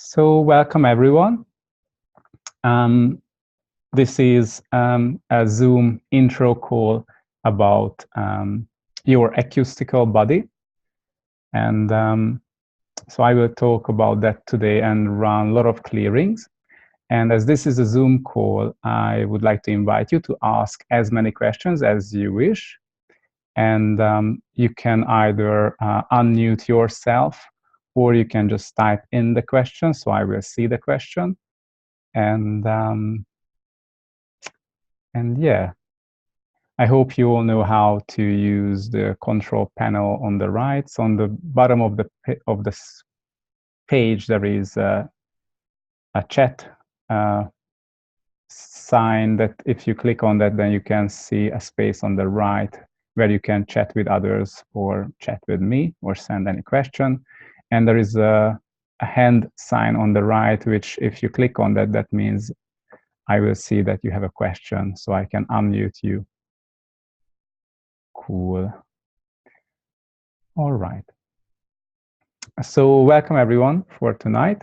So welcome everyone. This is a Zoom intro call about your acoustical body. And so I will talk about that today and run a lot of clearings. And as this is a Zoom call, I would like to invite you to ask as many questions as you wish. And you can either unmute yourself, or you can just type in the question, so I will see the question. And yeah, I hope you all know how to use the control panel on the right. So on the bottom of the page, there is a chat sign that if you click on that, then you can see a space on the right where you can chat with others or chat with me or send any question. And there is a hand sign on the right, which if you click on that, that means I will see that you have a question, so I can unmute you. Cool. All right. So welcome everyone for tonight.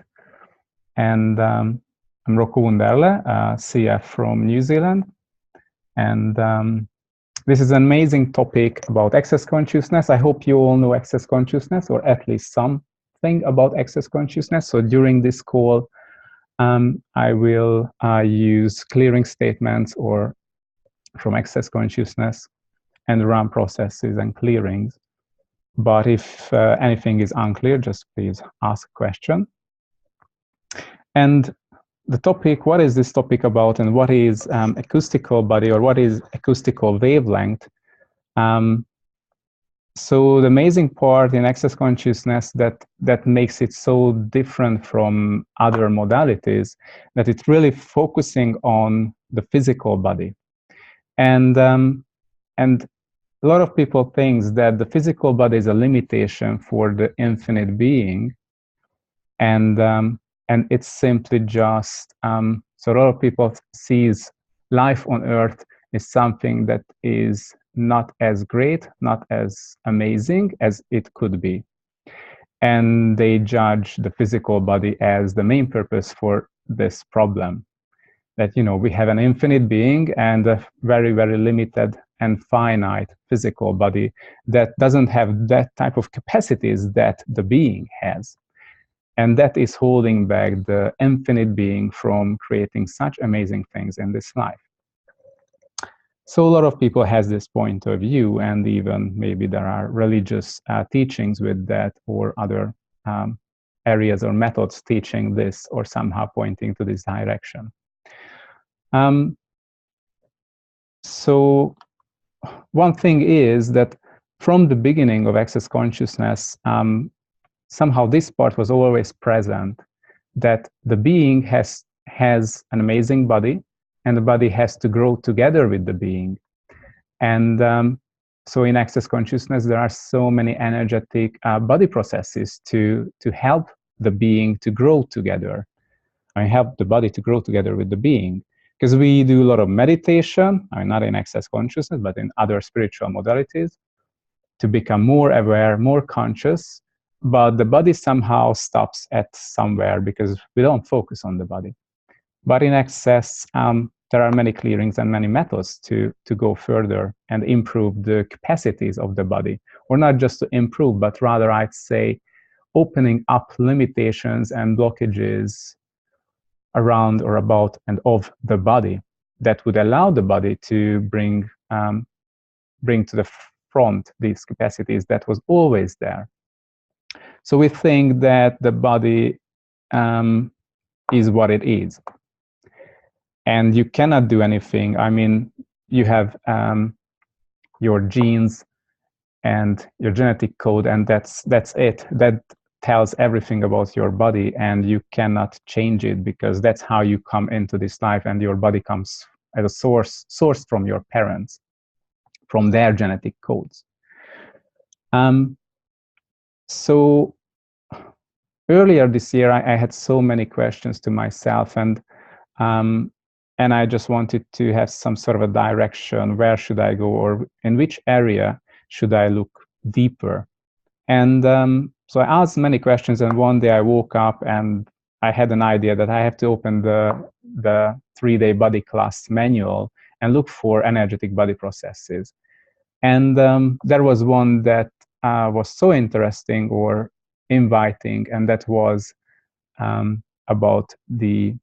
And I'm Rocco Underle, CF from New Zealand. And this is an amazing topic about access consciousness. I hope you all know access consciousness, or at least something about access consciousness. So during this call, I will use clearing statements or from access consciousness and run processes and clearings. But if anything is unclear, just please ask a question. And the topic, what is this topic about, and what is acoustical body, or what is acoustical wavelength? So the amazing part in access consciousness that makes it so different from other modalities, that it's really focusing on the physical body. And a lot of people think that the physical body is a limitation for the infinite being, and it's simply just so a lot of people sees life on Earth is something that is not as great, not as amazing as it could be, and they judge the physical body as the main purpose for this problem. That, you know, we have an infinite being and a very, very limited and finite physical body that doesn't have that type of capacities that the being has. And that is holding back the infinite being from creating such amazing things in this life. So a lot of people has this point of view, and even maybe there are religious teachings with that, or other areas or methods teaching this or somehow pointing to this direction. So one thing is that from the beginning of access consciousness, somehow this part was always present, that the being has an amazing body, and the body has to grow together with the being. And so in access consciousness, there are so many energetic body processes to help the being to grow together, and help the body to grow together with the being. Because we do a lot of meditation, I mean, not in access consciousness, but in other spiritual modalities, to become more aware, more conscious, but the body somehow stops at somewhere because we don't focus on the body. But in access, there are many clearings and many methods to go further and improve the capacities of the body, or not just to improve, but rather, I'd say, opening up limitations and blockages around or about and of the body that would allow the body to bring to the front these capacities that was always there. So we think that the body is what it is, and you cannot do anything. I mean, you have your genes and your genetic code, and that's it. That tells everything about your body, and you cannot change it, because that's how you come into this life, and your body comes as a source from your parents, from their genetic codes. So earlier this year, I had so many questions to myself, and I just wanted to have some sort of a direction. Where should I go, or in which area should I look deeper? And so I asked many questions, and one day I woke up and I had an idea that I have to open the 3-day body class manual and look for energetic body processes. And there was one that was so interesting or inviting, and that was about the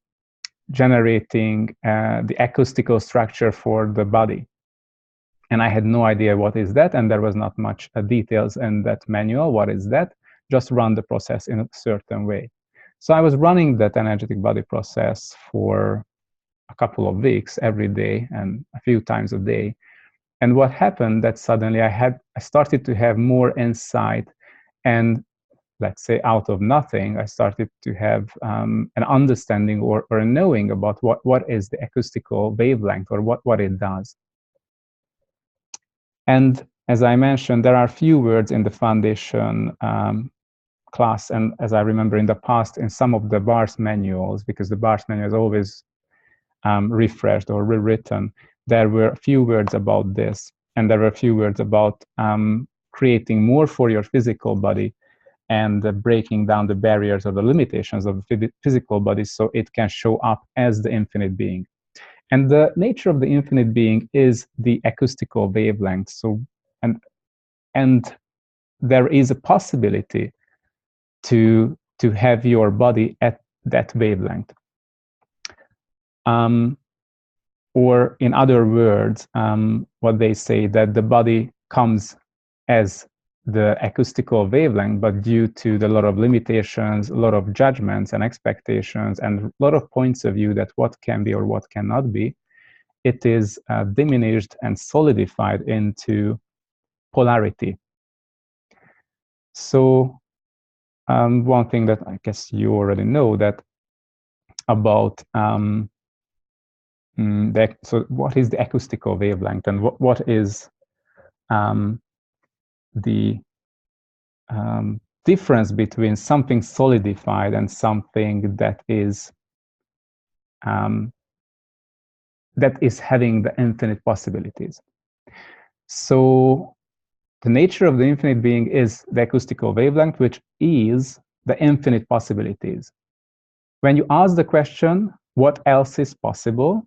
generating the acoustical structure for the body. And I had no idea what is that, and there was not much details in that manual. What is that? Just run the process in a certain way. So I was running that energetic body process for a couple of weeks, every day and a few times a day. And what happened that suddenly I started to have more insight, and let's say out of nothing, I started to have an understanding or a knowing about what is the acoustical wavelength or what it does. And as I mentioned, there are few words in the foundation class, and as I remember in the past, in some of the BARS manuals, because the BARS manual is always refreshed or rewritten, there were a few words about this, and there were a few words about creating more for your physical body and breaking down the barriers or the limitations of the physical body so it can show up as the infinite being. And the nature of the infinite being is the acoustical wavelength. So, and there is a possibility to have your body at that wavelength. Or in other words, what they say, that the body comes as the acoustical wavelength, but due to the lot of limitations, a lot of judgments and expectations, and a lot of points of view that what can be or what cannot be, it is diminished and solidified into polarity. So one thing that I guess you already know that about so what is the acoustical wavelength, and what is the difference between something solidified and something that is having the infinite possibilities. So the nature of the infinite being is the acoustical wavelength, which is the infinite possibilities. When you ask the question, what else is possible?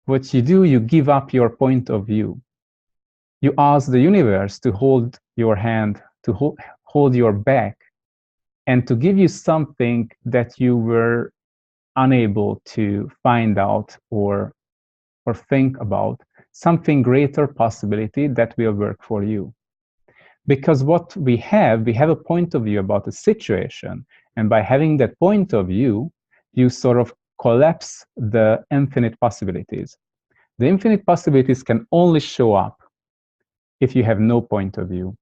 What you do, you give up your point of view. You ask the universe to hold your hand, to hold your back, and to give you something that you were unable to find out or think about, something greater possibility that will work for you. Because what we have a point of view about the situation, and by having that point of view, you sort of collapse the infinite possibilities. The infinite possibilities can only show up if you have no point of view.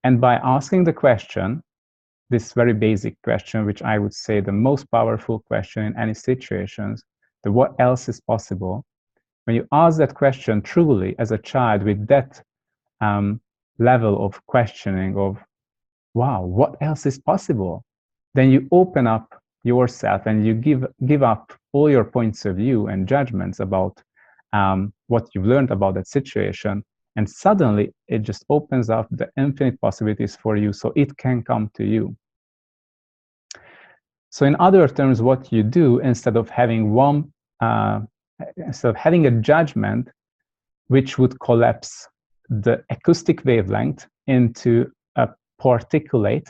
And by asking the question, this very basic question, which I would say the most powerful question in any situations, the what else is possible, when you ask that question truly as a child with that level of questioning of, wow, what else is possible? Then you open up yourself and you give up all your points of view and judgments about what you've learned about that situation, and suddenly it just opens up the infinite possibilities for you, so it can come to you. So in other terms, what you do, instead of having having a judgment which would collapse the acoustic wavelength into a particulate,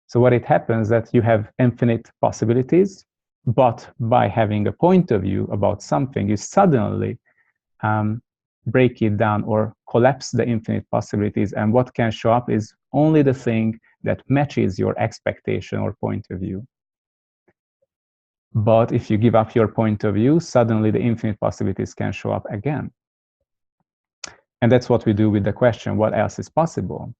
so what it happens that you have infinite possibilities, but by having a point of view about something, you suddenly break it down or collapse the infinite possibilities, and what can show up is only the thing that matches your expectation or point of view. But if you give up your point of view, suddenly the infinite possibilities can show up again. And that's what we do with the question, what else is possible?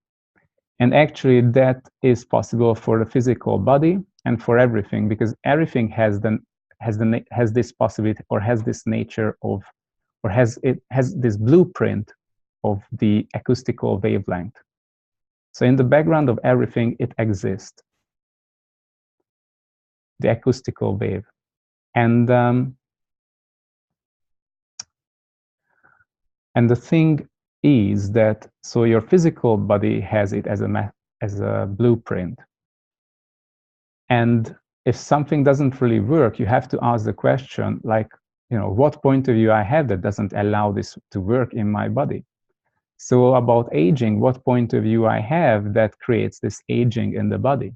And actually that is possible for the physical body and for everything, because everything has this possibility, or has this nature of, or has this blueprint of the acoustical wavelength. So in the background of everything, it exists, the acoustical wave. And the thing is that, so your physical body has it as a blueprint. And if something doesn't really work, you have to ask the question, like, what point of view I have that doesn't allow this to work in my body? So about aging, what point of view I have that creates this aging in the body?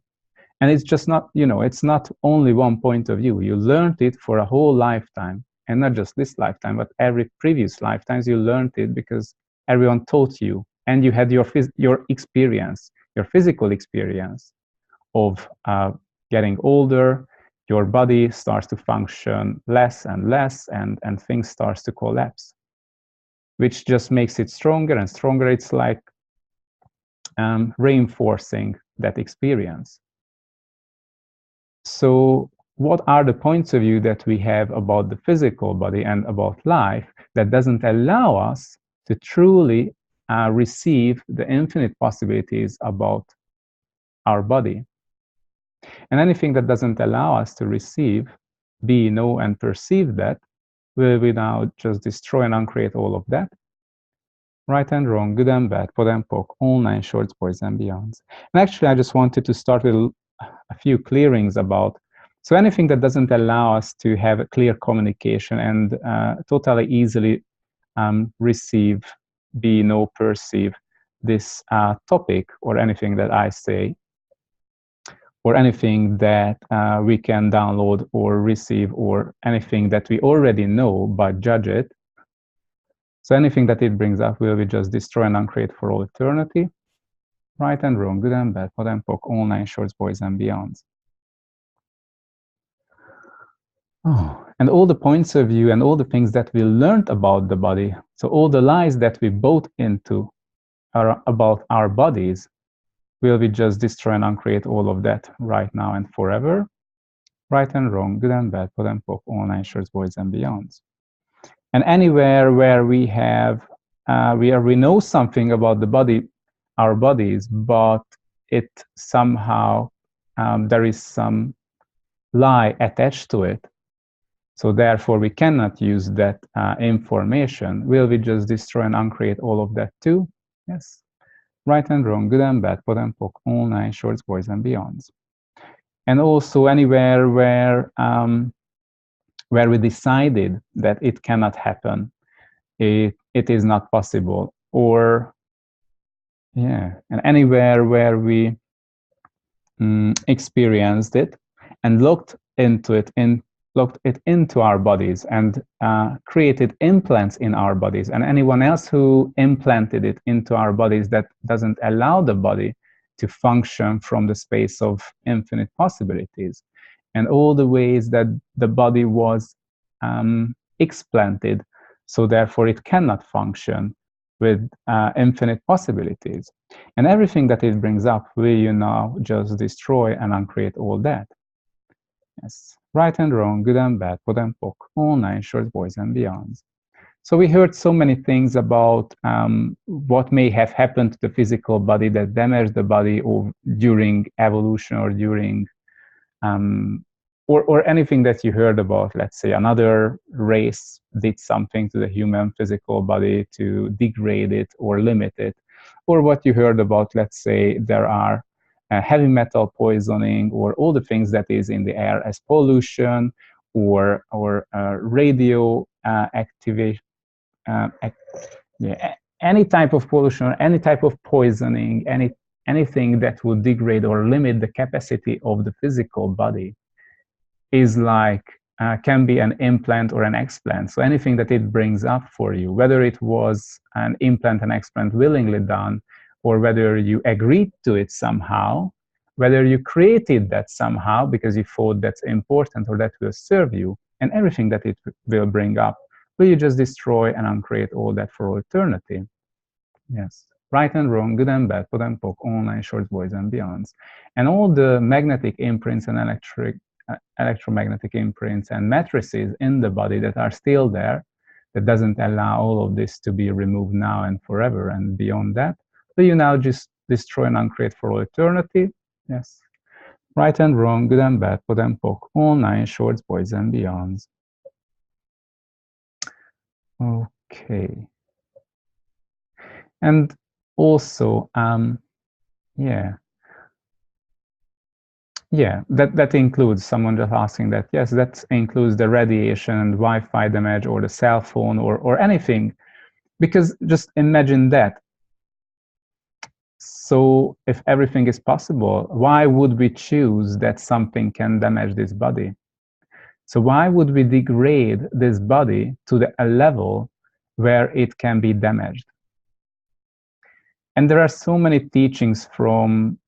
And it's just not, it's not only one point of view. You learned it for a whole lifetime, and not just this lifetime, but every previous lifetimes you learned it because everyone taught you, and you had your experience, your physical experience of getting older. Your body starts to function less and less, and things starts to collapse, which just makes it stronger and stronger. It's like reinforcing that experience. So what are the points of view that we have about the physical body and about life that doesn't allow us to truly receive the infinite possibilities about our body? And anything that doesn't allow us to receive, be, know, and perceive that, will we now just destroy and uncreate all of that? Right and wrong, good and bad, pod and poc, all 9 shorts, boys and beyonds. And actually, I just wanted to start with a few clearings about, so anything that doesn't allow us to have a clear communication and totally easily receive, be, know, perceive this topic, or anything that I say, or anything that we can download or receive, or anything that we already know but judge it. So anything that it brings up will we just destroy and uncreate for all eternity. Right and wrong, good and bad, pod and poc, all 9 shorts, boys and beyonds. Oh, and all the points of view and all the things that we learned about the body, so all the lies that we bought into about our bodies, will we just destroy and uncreate all of that right now and forever? Right and wrong, good and bad, pod and poc, all 9 shorts, boys and beyonds. And anywhere where we have, we know something about the body, our bodies, but it somehow, there is some lie attached to it, so therefore we cannot use that information, will we just destroy and uncreate all of that too? Yes. Right and wrong, good and bad, pod and poc, all 9 shorts, boys and beyonds. And also anywhere where we decided that it cannot happen, it is not possible, or yeah, and anywhere where we experienced it and looked it into our bodies and created implants in our bodies, and anyone else who implanted it into our bodies that doesn't allow the body to function from the space of infinite possibilities, and all the ways that the body was explanted, so therefore it cannot function with infinite possibilities. And everything that it brings up, will you now just destroy and uncreate all that? Yes. Right and wrong, good and bad, pod and poc, all 9 shorts, boys and beyonds. So we heard so many things about what may have happened to the physical body that damaged the body, or during evolution, or during or anything that you heard about, let's say another race did something to the human physical body to degrade it or limit it, or what you heard about, let's say there are heavy metal poisoning, or all the things that is in the air as pollution, or radio activation, any type of pollution, or any type of poisoning, anything that would degrade or limit the capacity of the physical body is like, can be an implant or an explant. So anything that it brings up for you, whether it was an implant and explant willingly done, or whether you agreed to it somehow, whether you created that somehow because you thought that's important or that will serve you, and everything that it will bring up, will you just destroy and uncreate all that for all eternity? Yes. Right and wrong, good and bad, pod and poc, all 9 shorts, boys and beyonds. And all the magnetic imprints and electromagnetic imprints and matrices in the body that are still there, that doesn't allow all of this to be removed now and forever and beyond that, will you now just destroy and uncreate for all eternity? Yes. Right and wrong, good and bad, pod and poc, all 9 shorts, boys and beyonds. Okay. And also, yeah, Yeah, that includes someone just asking that. Yes, that includes the radiation and Wi-Fi damage or the cell phone or anything. Because just imagine that. So if everything is possible, why would we choose that something can damage this body? So why would we degrade this body to a level where it can be damaged? And there are so many teachings from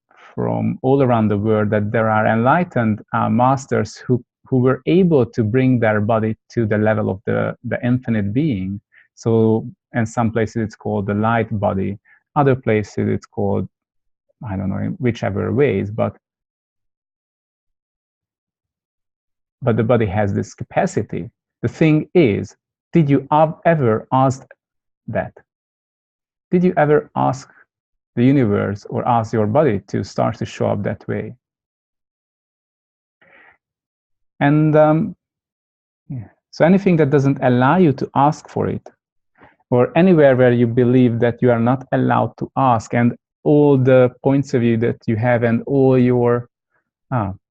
all around the world that there are enlightened masters who were able to bring their body to the level of the infinite being. So in some places it's called the light body, other places it's called, I don't know, in whichever ways, but the body has this capacity. The thing is, did you ever ask that? Did you ever ask the universe or ask your body to start to show up that way? And yeah. So anything that doesn't allow you to ask for it, or anywhere where you believe that you are not allowed to ask, and all the points of view that you have and all your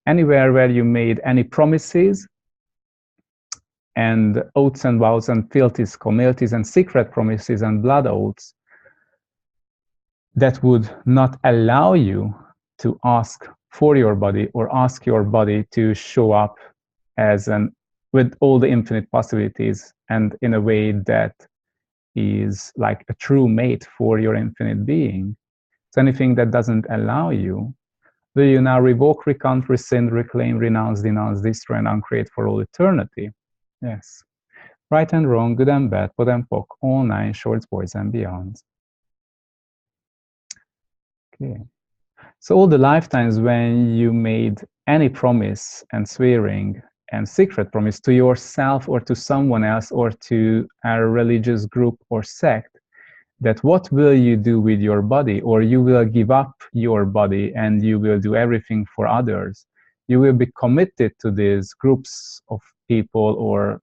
anywhere where you made any promises and oaths and vows and fealties, communities and secret promises and blood oaths that would not allow you to ask for your body or ask your body to show up as with all the infinite possibilities and in a way that is like a true mate for your infinite being. So anything that doesn't allow you, will you now revoke, recount, rescind, reclaim, renounce, denounce, destroy, and uncreate for all eternity? Yes. Right and wrong, good and bad, pot and pock, all nine shorts, boys and beyonds. Okay. So all the lifetimes when you made any promise and swearing and secret promise to yourself or to someone else or to a religious group or sect, that what will you do with your body, or you will give up your body and you will do everything for others. You will be committed to these groups of people or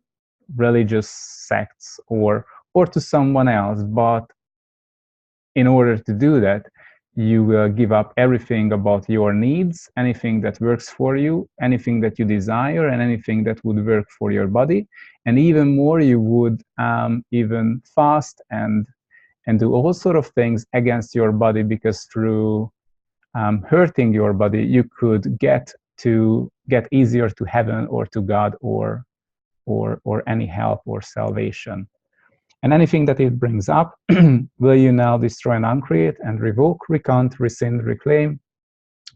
religious sects or to someone else, but in order to do that, you will give up everything about your needs, anything that works for you, anything that you desire, and anything that would work for your body. And even more, you would even fast and do all sort of things against your body, because through hurting your body, you could get easier to heaven or to God or any help or salvation. And anything that it brings up, will you now destroy and uncreate and revoke, recount, rescind, reclaim,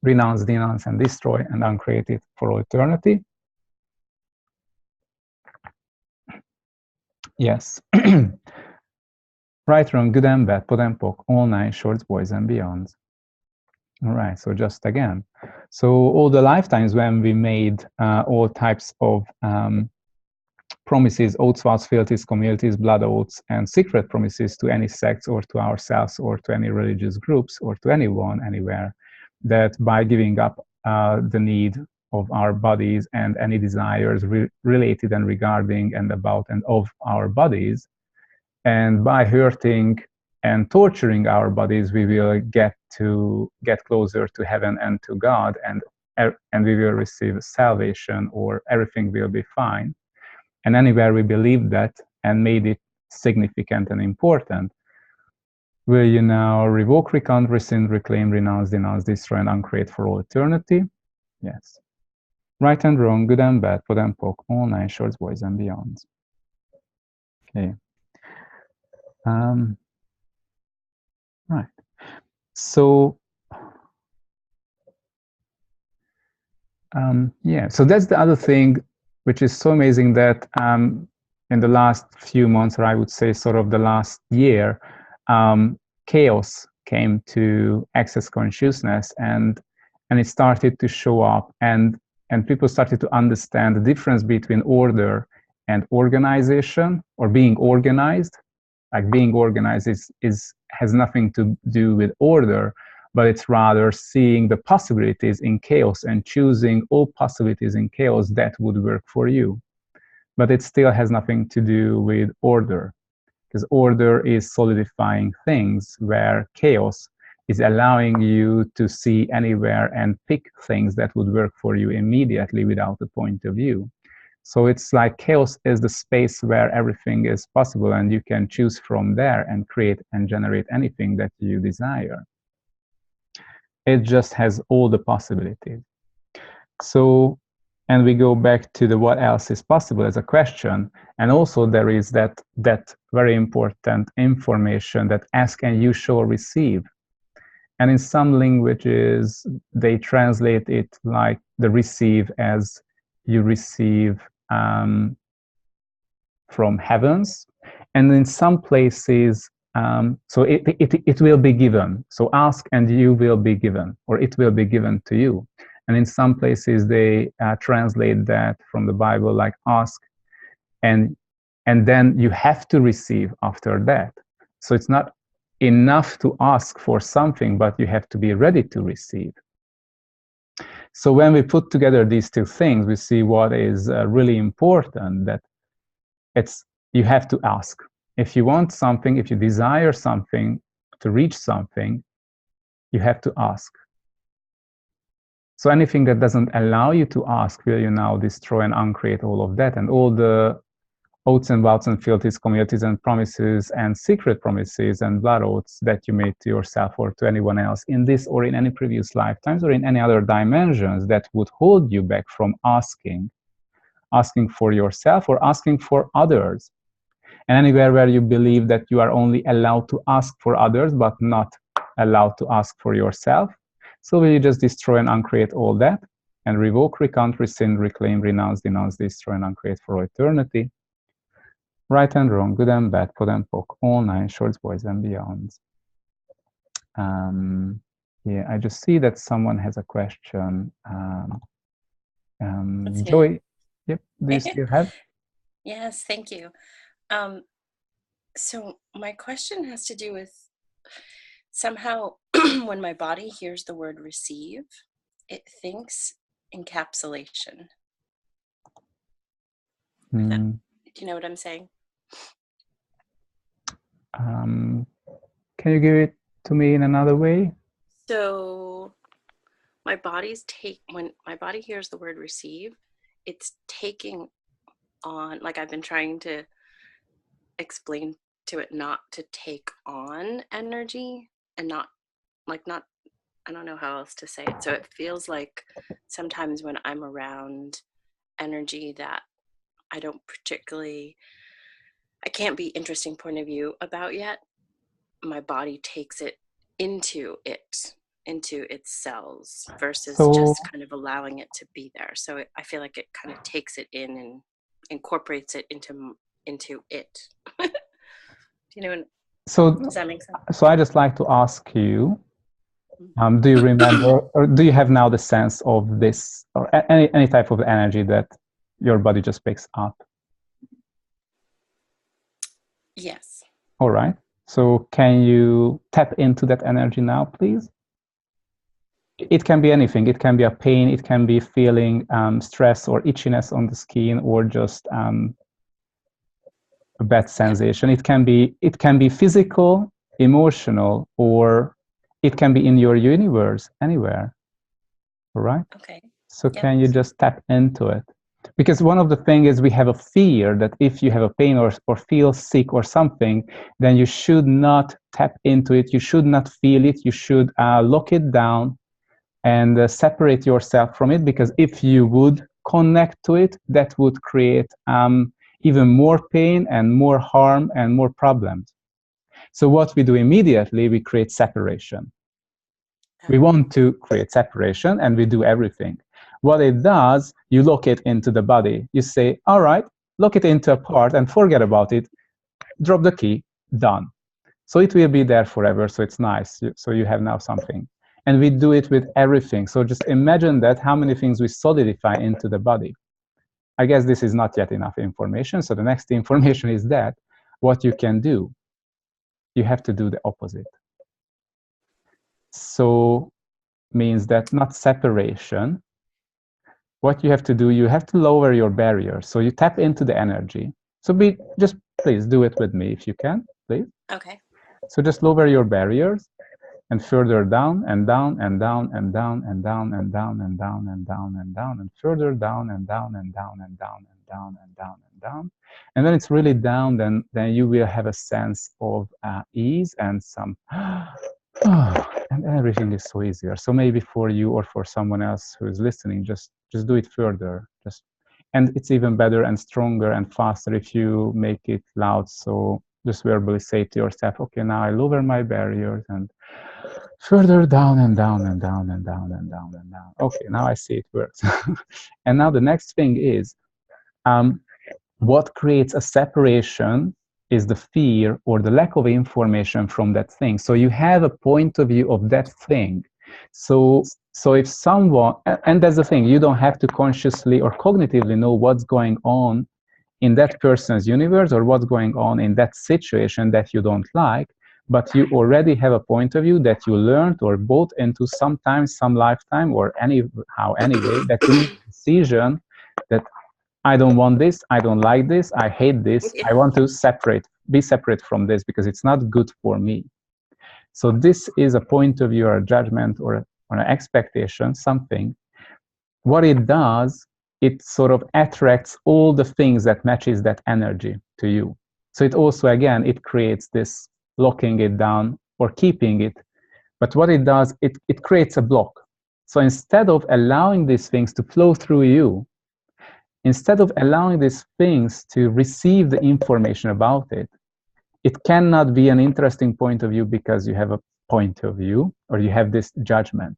renounce, denounce, and destroy and uncreate it for all eternity? Yes. Right, wrong, good and bad, pot and pock, all nine shorts, boys and beyonds. All right, so just again. So all the lifetimes when we made all types of promises, oaths, vows, fealties, communities, blood oaths, and secret promises to any sects or to ourselves or to any religious groups or to anyone, anywhere, that by giving up the need of our bodies and any desires related and regarding and about and of our bodies, and by hurting and torturing our bodies, we will get closer to heaven and to God, and we will receive salvation, or everything will be fine. And anywhere we believe that and made it significant and important, will you now revoke, recount, rescind, reclaim, renounce, denounce, destroy, and uncreate for all eternity? Yes. Right and wrong, good and bad, pot and pock, all nine shorts, boys and beyonds. Okay. Right. So yeah, so that's the other thing which is so amazing, that in the last few months, or I would say sort of the last year, chaos came to access consciousness, and it started to show up, and people started to understand the difference between order and organization, or being organized. Like being organized has nothing to do with order, but it's rather seeing the possibilities in chaos and choosing all possibilities in chaos that would work for you. But it still has nothing to do with order, because order is solidifying things, where chaos is allowing you to see anywhere and pick things that would work for you immediately without a point of view. So it's like chaos is the space where everything is possible, and you can choose from there and create and generate anything that you desire. It just has all the possibilities. So, and we go back to the what else is possible as a question. And also there is that very important information that ask and you shall receive. And in some languages, they translate it like the receive as you receive from heavens. And in some places, so it will be given. So ask and you will be given, or it will be given to you. And in some places, they translate that from the Bible like ask, and then you have to receive after that. So it's not enough to ask for something, but you have to be ready to receive. So when we put together these two things, we see what is really important, that you have to ask. If you want something, if you desire something, to reach something, you have to ask. So anything that doesn't allow you to ask, will you now destroy and uncreate all of that, and all the oaths and vows and fealties, communities and promises and secret promises and blood oaths that you made to yourself or to anyone else in this or in any previous lifetimes or in any other dimensions that would hold you back from asking for yourself or asking for others. And anywhere where you believe that you are only allowed to ask for others but not allowed to ask for yourself, so will you just destroy and uncreate all that and revoke, recount, rescind, reclaim, renounce, denounce, destroy and uncreate for eternity? Right and wrong, good and bad, pod and poc, all nine shorts, boys and beyonds. Yeah, I just see that someone has a question. Joy, yep, do you still have? Yes, thank you. So my question has to do with somehow when my body hears the word receive, it thinks encapsulation. Do you know what I'm saying? Can you give it to me in another way? So my body's when my body hears the word receive, it's taking on, like I've been trying to explain to it not to take on energy and not, I don't know how else to say it. So it feels like sometimes when I'm around energy that I can't be interesting point of view about yet, my body takes it into its cells versus just kind of allowing it to be there. So I feel like it kind of takes it in and incorporates it into it. Do you know? Does that make sense? So I just like to ask you, do you remember, or do you have now the sense of this, or any type of energy that your body just picks up? Yes. All right. So can you tap into that energy now, please? It can be anything. It can be a pain. It can be feeling stress or itchiness on the skin, or just a bad sensation. It can be physical, emotional, or it can be in your universe, anywhere. All right? Okay. So can you just tap into it? Because one of the things is we have a fear that if you have a pain or feel sick or something, then you should not tap into it. You should not feel it. You should lock it down and separate yourself from it, because if you would connect to it, that would create even more pain and more harm and more problems. So what we do immediately, we create separation. We want to create separation, and we do everything. What it does, you lock it into the body. You say, all right, lock it into a part and forget about it. Drop the key, done. So it will be there forever, so it's nice. So you have now something. And we do it with everything. So just imagine that, how many things we solidify into the body. I guess this is not yet enough information. So the next information is that what you can do, you have to do the opposite. So means that not separation. What you have to do, you have to lower your barrier. So you tap into the energy. So just please do it with me if you can, please. Okay. So just lower your barriers and further down and down and down and down and down and down and down and down and down and further down and down and down and down and down and down and down. And when it's really down, then you will have a sense of ease and some and everything is so easier. So maybe for you or for someone else who is listening, just do it further. And it's even better and stronger and faster if you make it loud. So just verbally say to yourself, okay, now I lower my barriers and further down and down and down and down and down and down. Okay, now I see it works. And now the next thing is, what creates a separation is the fear or the lack of information from that thing. So you have a point of view of that thing. So if someone, and that's the thing, you don't have to consciously or cognitively know what's going on in that person's universe or what's going on in that situation that you don't like, but you already have a point of view that you learned or bought into sometimes, some lifetime, or anyhow, anyway, that you make a decision that I don't want this, I don't like this, I hate this, I want to be separate from this because it's not good for me. So this is a point of view or a judgment or an expectation, something. What it does, it sort of attracts all the things that matches that energy to you. So it also, again, it creates this locking it down or keeping it. But what it does, it creates a block. So instead of allowing these things to flow through you, instead of allowing these things to receive the information about it, it cannot be an interesting point of view because you have a point of view or you have this judgment.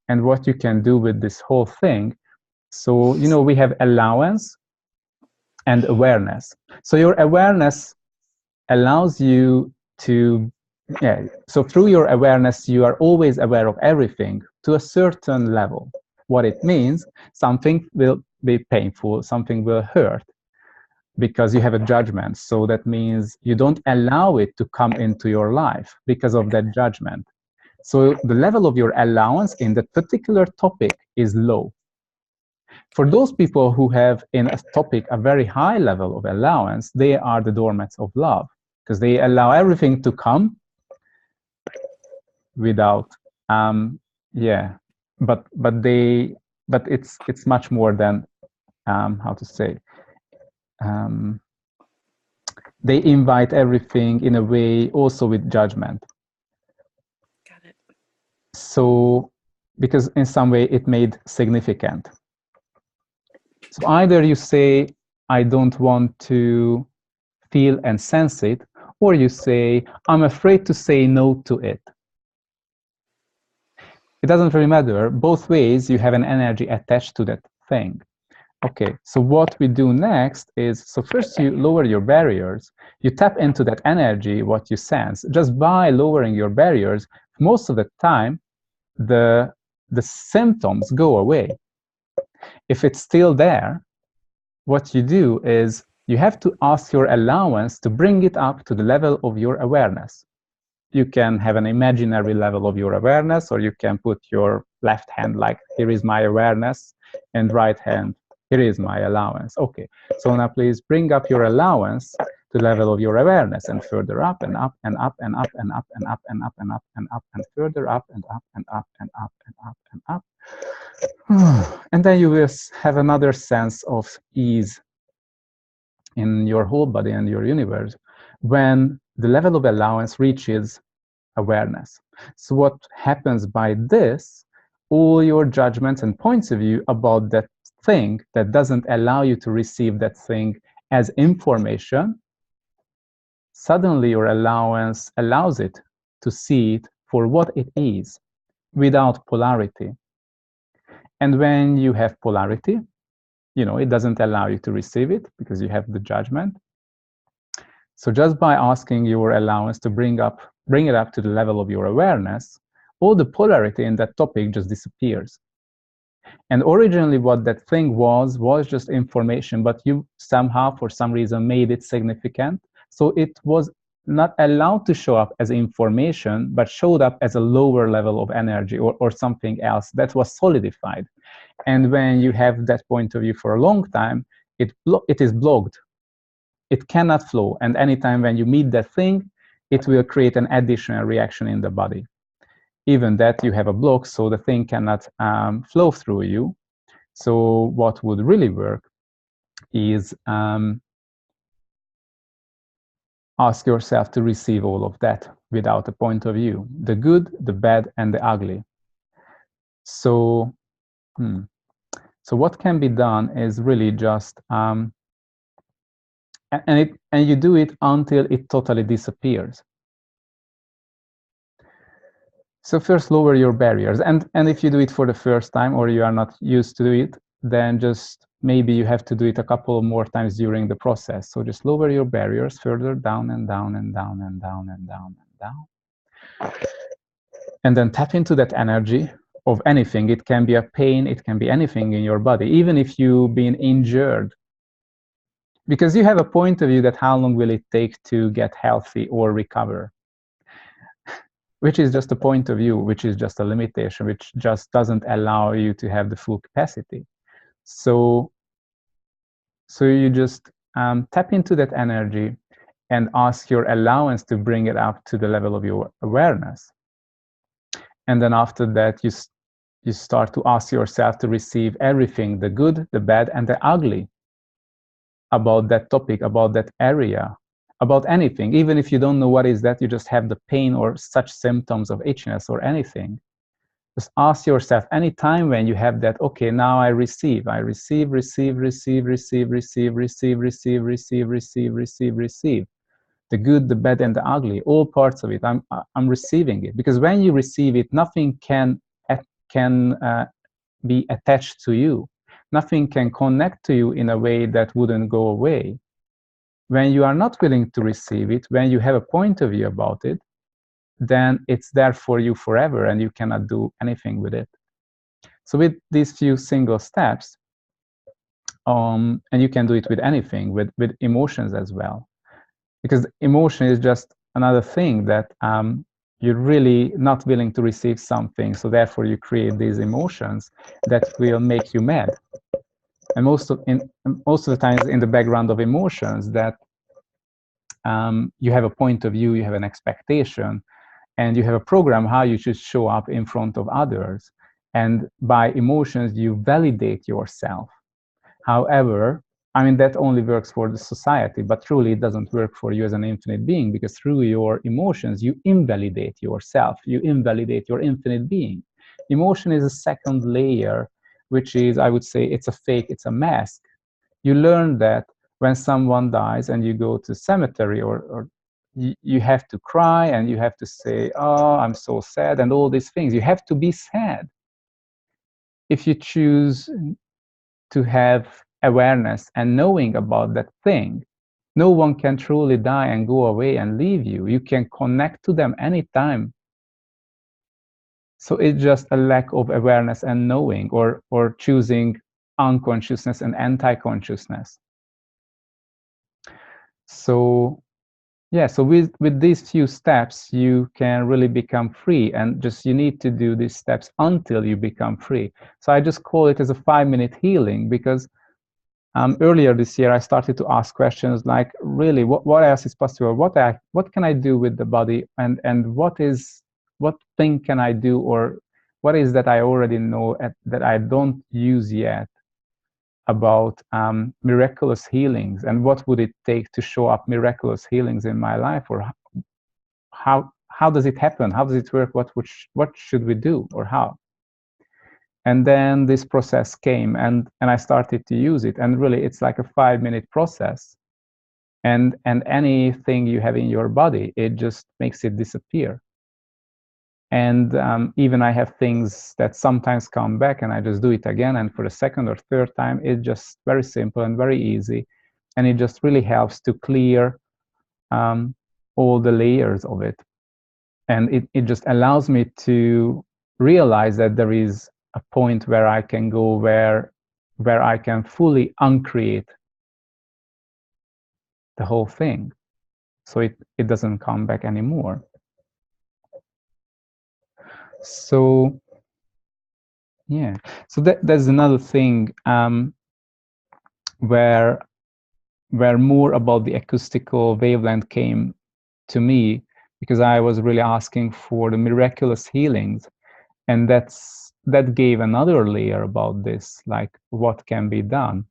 And what you can do with this whole thing, so, you know, we have allowance and awareness. So your awareness allows you to, so through your awareness, you are always aware of everything to a certain level. What it means, something will be painful, something will hurt because you have a judgment. So that means you don't allow it to come into your life because of that judgment. So the level of your allowance in that particular topic is low. For those people who have in a topic a very high level of allowance, they are the doormats of love because they allow everything to come without, but it's much more than, how to say, they invite everything in a way also with judgment. Got it. So, because in some way it made significant. So either you say, I don't want to feel and sense it, or you say, I'm afraid to say no to it. It doesn't really matter. Both ways, you have an energy attached to that thing. Okay, so what we do next is, so first you lower your barriers, you tap into that energy, what you sense. Just by lowering your barriers, most of the time, the symptoms go away. If it's still there, what you do is you have to ask your allowance to bring it up to the level of your awareness. You can have an imaginary level of your awareness, or you can put your left hand like, here is my awareness, and right hand, here is my allowance. Okay, so now please bring up your allowance to the level of your awareness, and further up and up and up and up and up and up and up and up and up and further up and up and up and up and up and up. And then you will have another sense of ease in your whole body and your universe when the level of allowance reaches awareness. So what happens by this, all your judgments and points of view about that thing that doesn't allow you to receive that thing as information, suddenly your allowance allows it to see it for what it is, without polarity. And when you have polarity, you know, it doesn't allow you to receive it because you have the judgment. So just by asking your allowance to bring it up to the level of your awareness, all the polarity in that topic just disappears. And originally what that thing was just information, but you somehow, for some reason, made it significant. So it was not allowed to show up as information, but showed up as a lower level of energy or something else that was solidified. And when you have that point of view for a long time, it is blocked. It cannot flow. And anytime when you meet that thing, it will create an additional reaction in the body. even that you have a block, so the thing cannot flow through you. So what would really work is ask yourself to receive all of that without a point of view, the good, the bad, and the ugly. So, so what can be done is really just, and you do it until it totally disappears. So first lower your barriers, and if you do it for the first time or you are not used to do it, then just maybe you have to do it a couple more times during the process. So just lower your barriers further down and down and down and down and down and down. And then tap into that energy of anything. It can be a pain, it can be anything in your body, even if you've been injured. Because you have a point of view that how long will it take to get healthy or recover? Which is just a point of view, which is just a limitation, which just doesn't allow you to have the full capacity. So you just tap into that energy and ask your allowance to bring it up to the level of your awareness. And then after that, you start to ask yourself to receive everything, the good, the bad, and the ugly about that topic, about that area, about anything. Even if you don't know what is that, you just have the pain or such symptoms of itchiness or anything. Just ask yourself anytime when you have that, okay, now I receive, receive, receive, receive, receive, receive, receive, receive, receive, receive, receive. The good, the bad, and the ugly, all parts of it. I'm receiving it, because when you receive it, nothing can be attached to you. Nothing can connect to you in a way that wouldn't go away. When you are not willing to receive it, when you have a point of view about it, then it's there for you forever and you cannot do anything with it. So with these few single steps, and you can do it with anything, with emotions as well. Because emotion is just another thing that you're really not willing to receive something, so therefore you create these emotions that will make you mad. And most of the times in the background of emotions that you have a point of view, you have an expectation, and you have a program how you should show up in front of others. And by emotions, you validate yourself. However, I mean, that only works for the society, but truly it doesn't work for you as an infinite being, because through your emotions, you invalidate yourself, you invalidate your infinite being. Emotion is a second layer, which is, I would say, it's a fake, it's a mask. You learn that when someone dies and you go to cemetery, or you have to cry and you have to say, oh, I'm so sad, and all these things. You have to be sad. If you choose to have awareness and knowing about that thing, no one can truly die and go away and leave you. You can connect to them anytime. So it's just a lack of awareness and knowing, or choosing unconsciousness and anti-consciousness. So yeah, so with these few steps, you can really become free, and just you need to do these steps until you become free. So I just call it as a 5-minute healing, because earlier this year, I started to ask questions like, really, what else is possible? What can I do with the body? And what thing can I do? Or what is that I already know that I don't use yet about miraculous healings? And what would it take to show up miraculous healings in my life? Or how does it happen? How does it work? What should we do, or how? And then this process came, and I started to use it. And really, it's like a 5-minute process. And anything you have in your body, it just makes it disappear. And even I have things that sometimes come back, and I just do it again. And for the second or third time, it's just very simple and very easy. And it just really helps to clear all the layers of it. And it just allows me to realize that there is a point where I can go where I can fully uncreate the whole thing, so it doesn't come back anymore. So yeah, so there's another thing where more about the acoustical wavelength came to me, because I was really asking for the miraculous healings. And that gave another layer about this, like what can be done.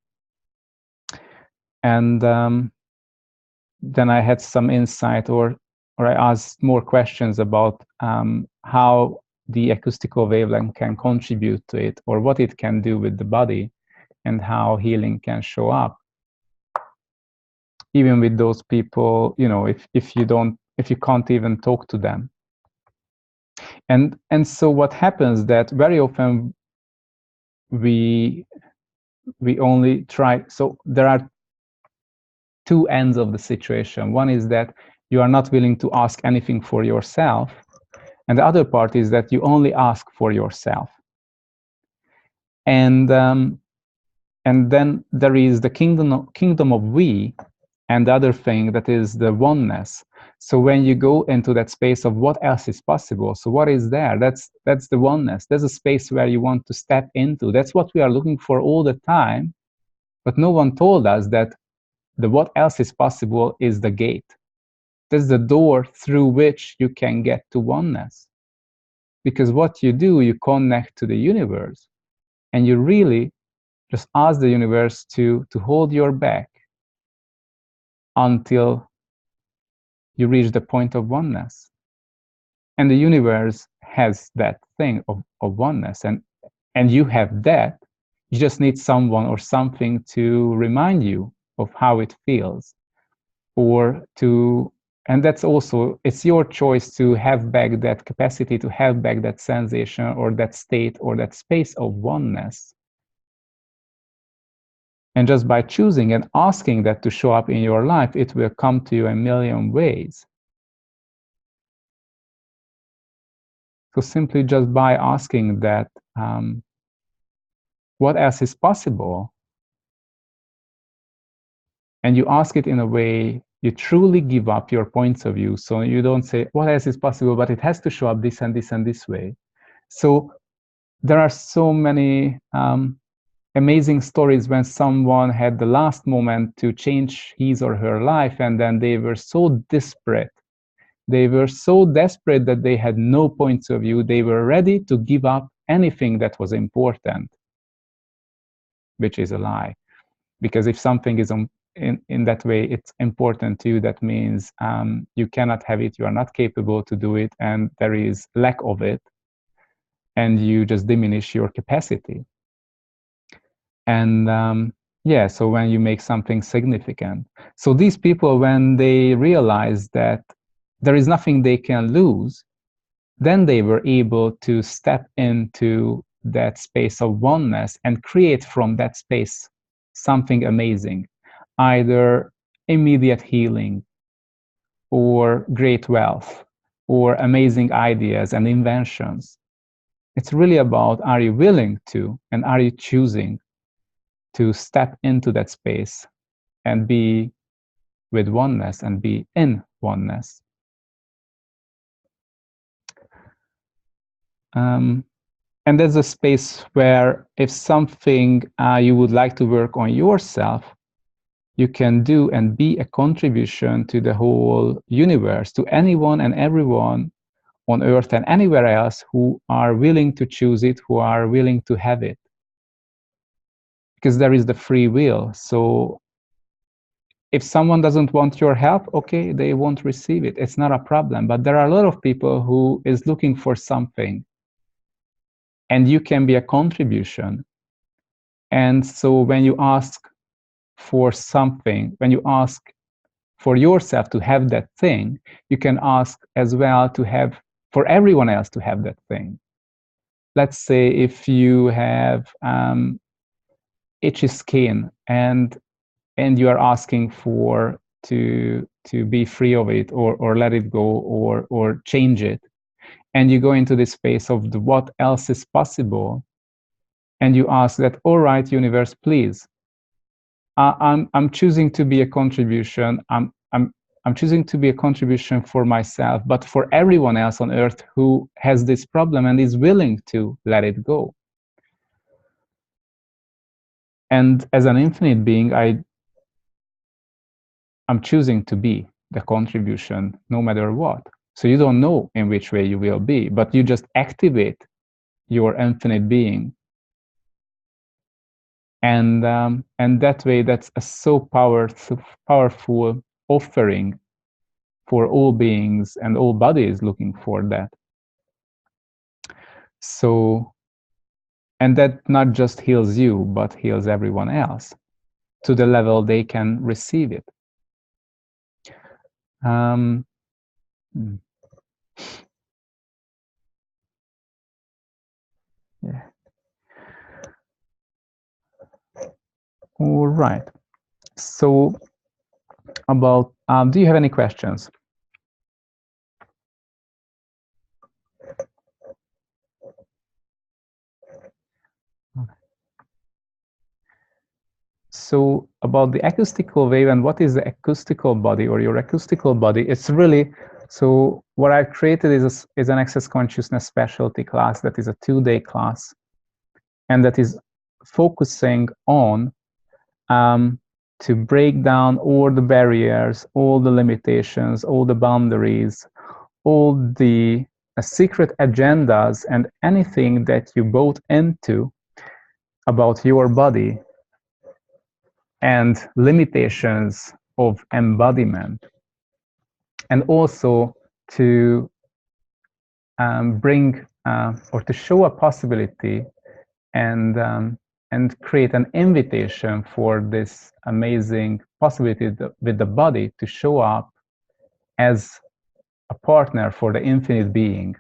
And then I had some insight, or I asked more questions about how the acoustical wavelength can contribute to it, or what it can do with the body, and how healing can show up. Even with those people, you know, if you can't even talk to them. And so what happens that very often we only try, so there are two ends of the situation. One is that you are not willing to ask anything for yourself, and the other part is that you only ask for yourself. And then there is the kingdom of we, and the other thing that is the oneness. So when you go into that space of what else is possible, so what is there, that's the oneness. There's a space where you want to step into. That's what we are looking for all the time, but no one told us that the what else is possible is the gate. That's the door through which you can get to oneness. Because what you do, you connect to the universe, and you really just ask the universe to hold your back until you reach the point of oneness. And the universe has that thing of oneness, and you have that. You just need someone or something to remind you of how it feels, or to, and that's also, it's your choice to have back that capacity, to have back that sensation or that state or that space of oneness. And just by choosing and asking that to show up in your life, it will come to you a million ways. So simply just by asking that, what else is possible? And you ask it in a way you truly give up your points of view. So you don't say, what else is possible, but it has to show up this and this and this way. So there are so many amazing stories when someone had the last moment to change his or her life, and then they were so desperate. They were so desperate that they had no points of view. They were ready to give up anything that was important, which is a lie. Because if something is in that way, it's important to you, that means you cannot have it, you are not capable to do it, and there is lack of it, and you just diminish your capacity. And yeah, so when you make something significant. So these people, when they realize that there is nothing they can lose, then they were able to step into that space of oneness and create from that space something amazing, either immediate healing or great wealth or amazing ideas and inventions. It's really about, are you willing to, and are you choosing to step into that space and be with oneness and be in oneness. And there's a space where if something you would like to work on yourself, you can do and be a contribution to the whole universe, to anyone and everyone on earth and anywhere else who are willing to choose it, who are willing to have it. Because there is the free will. So if someone doesn't want your help, okay, they won't receive it. It's not a problem. But there are a lot of people who is looking for something, and you can be a contribution. And so when you ask for something, when you ask for yourself to have that thing, you can ask as well to have, for everyone else to have that thing. Let's say if you have itchy skin and you are asking for to be free of it, or let it go, or change it, and you go into this space of the what else is possible, and you ask that, all right, universe, please, I'm choosing to be a contribution. I'm choosing to be a contribution for myself, but for everyone else on earth who has this problem and is willing to let it go. And as an infinite being, I'm choosing to be the contribution no matter what. So you don't know in which way you will be, but you just activate your infinite being. And that way, that's a so powerful offering for all beings and all bodies looking for that. So, and that not just heals you, but heals everyone else to the level they can receive it. Yeah. All right. So about, do you have any questions? So about the acoustical wave and what is the acoustical body or your acoustical body, it's really, so what I've created is an access consciousness specialty class that is a 2-day class, and that is focusing on to break down all the barriers, all the limitations, all the boundaries, all the secret agendas, and anything that you bought into about your body and limitations of embodiment, and also to bring or to show a possibility and create an invitation for this amazing possibility with the body to show up as a partner for the infinite being.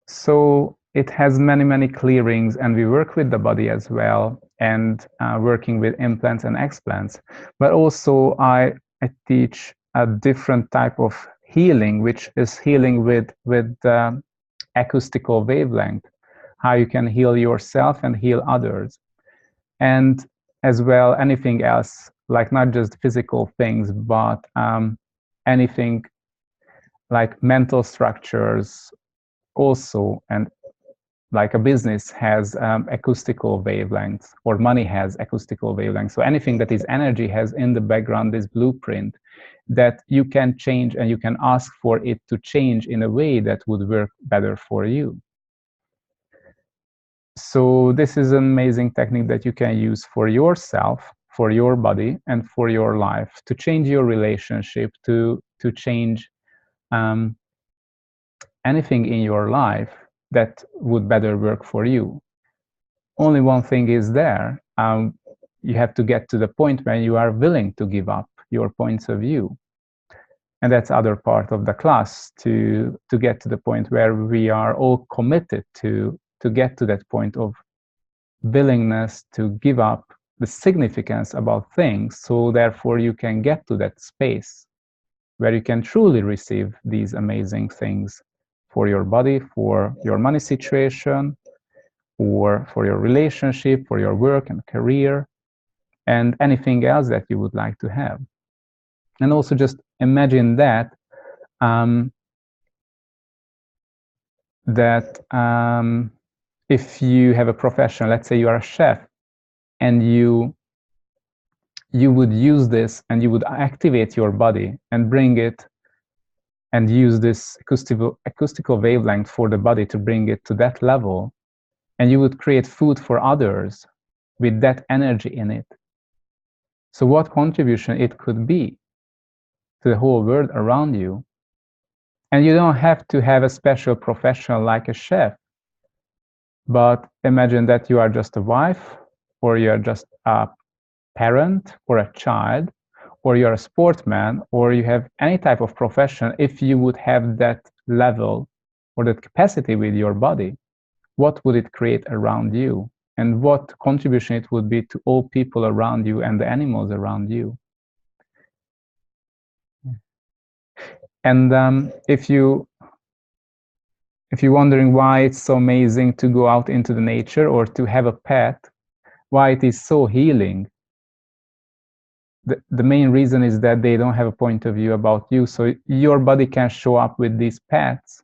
So it has many clearings, and we work with the body as well, and working with implants and explants. But also I teach a different type of healing, which is healing with acoustical wavelength, how you can heal yourself and heal others. And as well, anything else, like not just physical things, but anything like mental structures also, and like a business has acoustical wavelengths, or money has acoustical wavelengths. So anything that is energy has in the background this blueprint that you can change, and you can ask for it to change in a way that would work better for you. So this is an amazing technique that you can use for yourself, for your body, and for your life, to change your relationship, to change anything in your life that would better work for you. Only one thing is there. You have to get to the point where you are willing to give up your points of view. And that's other part of the class, to get to the point where we are all committed to get to that point of willingness to give up the significance about things, so therefore you can get to that space where you can truly receive these amazing things for your body, for your money situation, or for your relationship, for your work and career, and anything else that you would like to have. And also just imagine that if you have a profession, let's say you are a chef, and you would use this, and you would activate your body and bring it, and use this acoustical wavelength for the body to bring it to that level, and you would create food for others with that energy in it. So what contribution it could be to the whole world around you. And you don't have to have a special profession like a chef, but imagine that you are just a wife, or you're just a parent, or a child, or you're a sportsman, or you have any type of profession. If you would have that level or that capacity with your body, what would it create around you, and what contribution it would be to all people around you and the animals around you. And if you're wondering why it's so amazing to go out into the nature or to have a pet, why it is so healing, the main reason is that they don't have a point of view about you. So your body can show up with these pets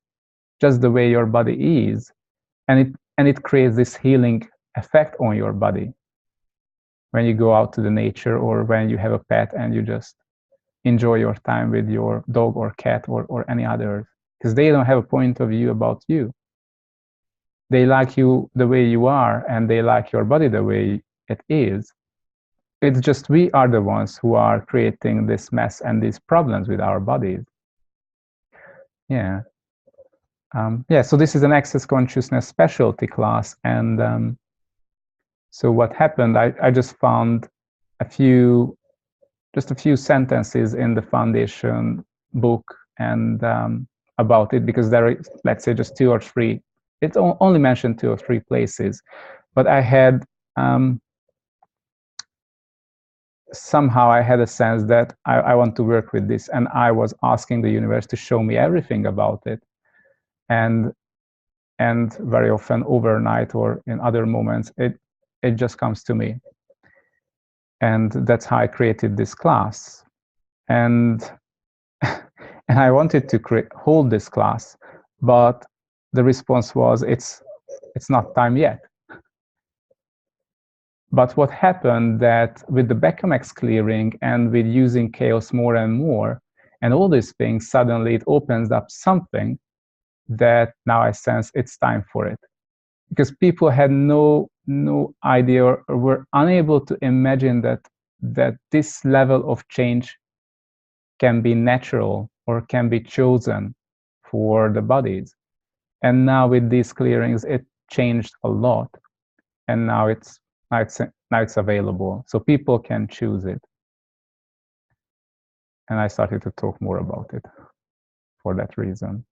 just the way your body is, and it creates this healing effect on your body. when you go out to the nature, or when you have a pet and you just enjoy your time with your dog or cat or any others, because they don't have a point of view about you. They like you the way you are, and they like your body the way it is. It's just we are the ones who are creating this mess and these problems with our bodies. Yeah. Yeah, so this is an access consciousness specialty class, and so what happened, I just found just a few sentences in the foundation book and about it, because there are, let's say, just 2 or 3. It's only mentioned 2 or 3 places, but I had somehow I had a sense that I want to work with this, and I was asking the universe to show me everything about it, and very often overnight or in other moments it just comes to me, and that's how I created this class. And and I wanted to hold this class, but the response was it's not time yet. But what happened that with the Bechamex clearing and with using chaos more and more and all these things, suddenly it opens up something that now I sense it's time for it. Because people had no idea or were unable to imagine that this level of change can be natural or can be chosen for the bodies. And now with these clearings, it changed a lot, and now it's available, so people can choose it. And I started to talk more about it for that reason.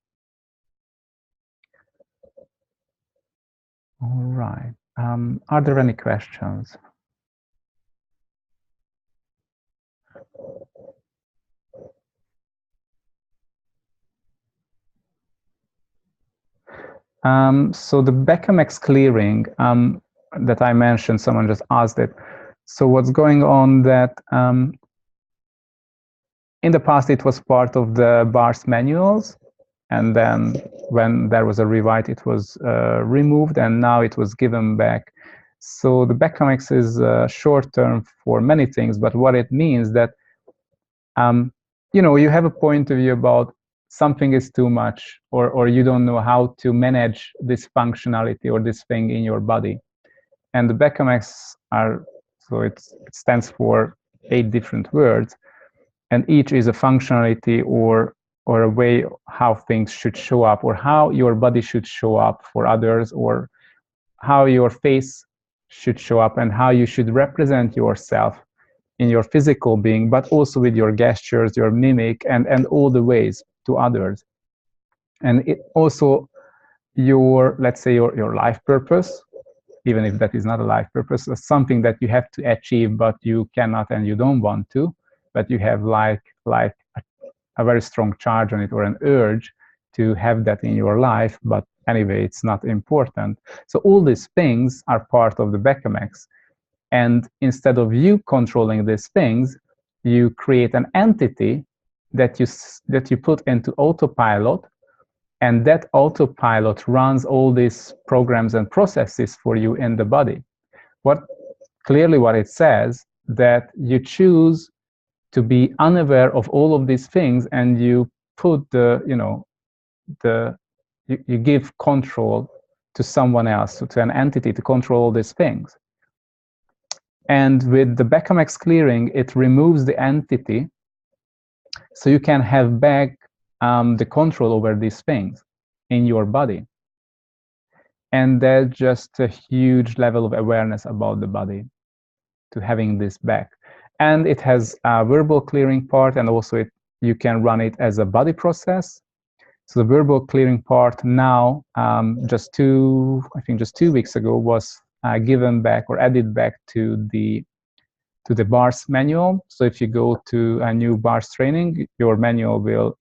All right. Are there any questions? So the Bechamex clearing that I mentioned, someone just asked it. So what's going on that in the past it was part of the BARS manuals, and then when there was a rewrite it was removed, and now it was given back. So the Bechamex is short term for many things, but what it means that you know, you have a point of view about something is too much, or you don't know how to manage this functionality or this thing in your body. And the Bechamex are, so it stands for 8 different words, and each is a functionality or a way how things should show up, or how your body should show up for others, or how your face should show up, and how you should represent yourself in your physical being, but also with your gestures, your mimic, and all the ways to others. And it also your, let's say, your life purpose, even if that is not a life purpose, something that you have to achieve, but you cannot and you don't want to, but you have like a very strong charge on it, or an urge to have that in your life, but anyway, it's not important. So all these things are part of the Bechamex. And instead of you controlling these things, you create an entity that you put into autopilot, and that autopilot runs all these programs and processes for you in the body. Clearly what it says, that you choose to be unaware of all of these things, and you put you give control to someone else, to an entity, to control all these things. And with the Bechamex clearing, it removes the entity, so you can have back the control over these things in your body. And there's just a huge level of awareness about the body to having this back. And it has a verbal clearing part, and also you can run it as a body process. So the verbal clearing part now, just 2 weeks ago, was given back or added back to the BARS manual. So if you go to a new BARS training, your manual will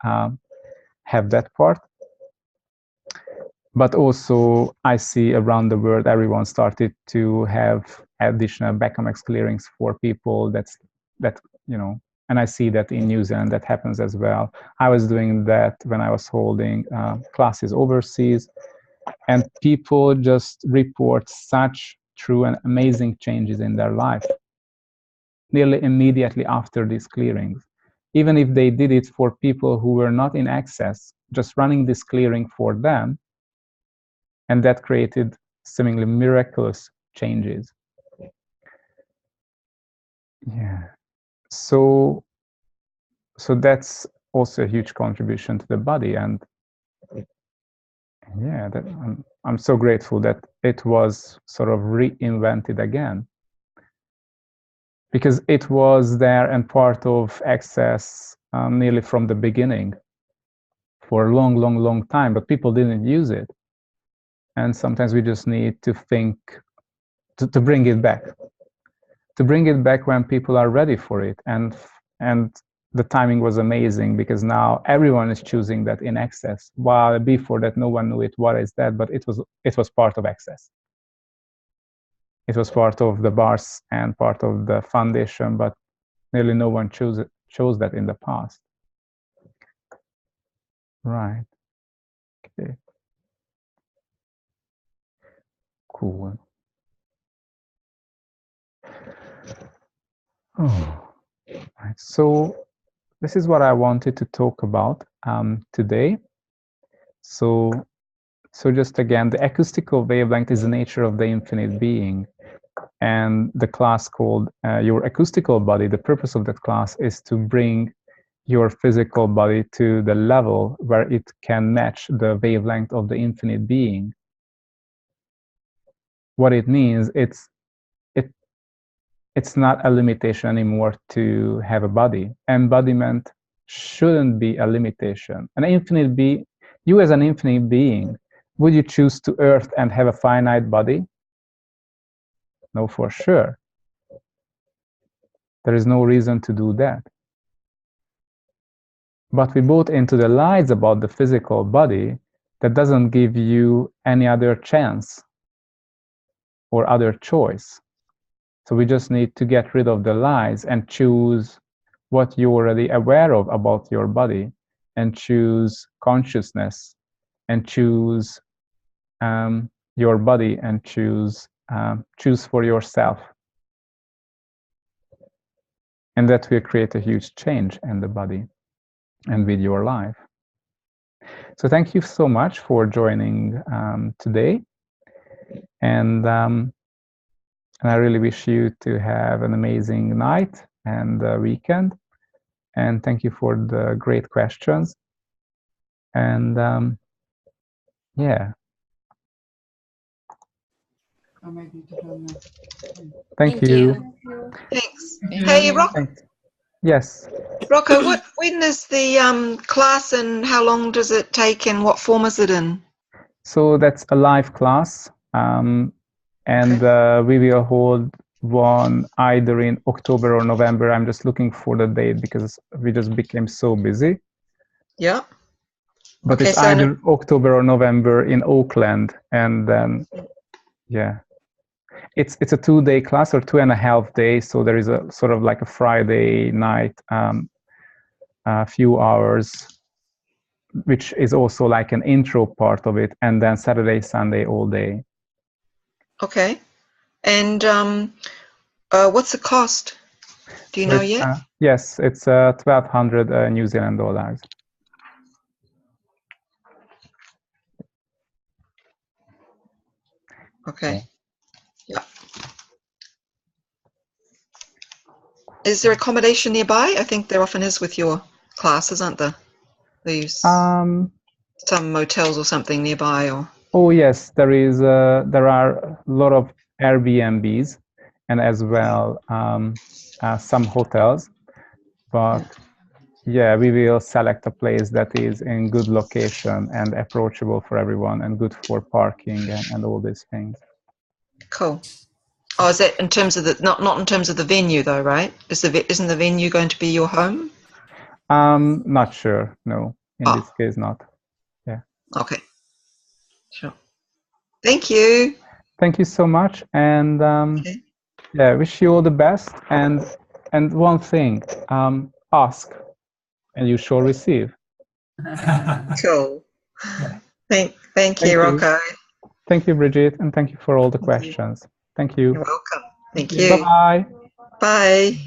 have that part. But also I see around the world everyone started to have additional Bechamex clearings for people that you know, and I see that in New Zealand that happens as well. I was doing that when I was holding classes overseas, and people just report such true and amazing changes in their life. nearly immediately after these clearings. Even if they did it for people who were not in access, just running this clearing for them, and that created seemingly miraculous changes. Yeah. So that's also a huge contribution to the body, and yeah, that I'm so grateful that it was sort of reinvented again, because it was there and part of access nearly from the beginning for a long time, but people didn't use it. And sometimes we just need to think to bring it back, when people are ready for it. And the timing was amazing, because now everyone is choosing that in access, while before that no one knew it. What is that? But it was part of access. It was part of the bars and part of the foundation, but nearly no one chose that in the past. Right. Okay. Cool. Oh, right. So this is what I wanted to talk about today. So just again, the acoustical wavelength is the nature of the infinite being. And the class called your acoustical body, the purpose of that class is to bring your physical body to the level where it can match the wavelength of the infinite being. What it means, it's not a limitation anymore to have a body. Embodiment shouldn't be a limitation. An infinite being, you as an infinite being, would you choose to earth and have a finite body? No, for sure. There is no reason to do that. But we bought into the lies about the physical body that doesn't give you any other chance or other choice. So we just need to get rid of the lies and choose what you're already aware of about your body, and choose consciousness, and choose your body, and choose for yourself. And that will create a huge change in the body and with your life. So thank you so much for joining today. And I really wish you to have an amazing night and weekend. And thank you for the great questions. And yeah. Thank you. Thanks. Hey, Rocco. Yes. Rocco, when is the class, and how long does it take, and what form is it in? So that's a live class, and we will hold one either in October or November. I'm just looking for the date because we just became so busy. Yeah. But it's either October or November in Oakland, and then yeah, it's a 2-day class or 2.5 days. So there is a sort of like a Friday night, a few hours, which is also like an intro part of it, and then Saturday, Sunday, all day. Okay. And what's the cost? Do you know yet? Yes, it's 1,200 New Zealand dollars. Okay. Yeah. Is there accommodation nearby? I think there often is with your classes, aren't there? These some motels or something nearby, or. Oh yes, there is. There are a lot of Airbnbs, and as well some hotels. But yeah, we will select a place that is in good location and approachable for everyone, and good for parking and all these things. Cool. Oh, is that in terms of the not in terms of the venue though, right? Isn't the venue going to be your home? Not sure. No, in this case, not. Yeah. Okay. Sure. Thank you. Thank you so much, and yeah, wish you all the best. And one thing, ask, and you shall receive. Cool. Thank you, Rocco. Thank you, Bridget, and thank you for all the questions. Thank you. You're welcome. Thank you. Bye-bye. Bye.